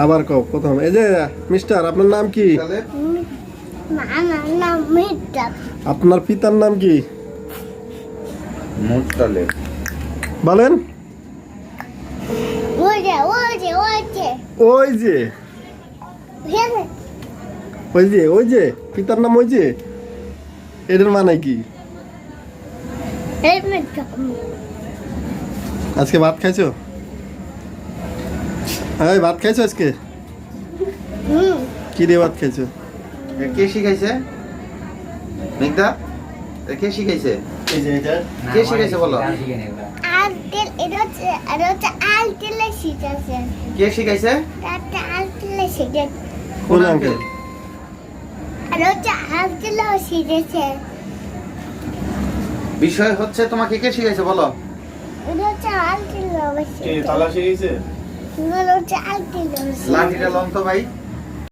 আবার কও প্রথম। এই যে মিস্টার, আপনার নাম কি? আমার নাম মির্জা। আপনার পিতার নাম কি? মুতালেব। বলেন। ওই যে ওই যে ওই যে ওই যে ওই যে ওই যে পিতার নাম ওই যে, এটার মানে কি? এই মির্জা। আজকে ভাত খাইছো? এই ভাত খাইছো আজকে? কি দিয়ে ভাত খাইছো? কে শিখাইছে? মিগদা কে শিখাইছে? এই যে এটা। কে শিখাইছে বলো? আলতেল এটা হচ্ছে আলতেলে শিখাচ্ছে। কে শিখাইছে? এটা আলতেলে শিখাচ্ছে। কোন আঙ্কেল? আর হচ্ছে আলতেলে শিখাচ্ছে। বিষয় হচ্ছে তোমাকে কে শিখাইছে বলো? এটা হচ্ছে আলতেলে কে শিখাচ্ছে। তালা শিখাইছে? এটা হচ্ছে আলতেলে শিখাচ্ছে। লাঠিটা লন তো ভাই।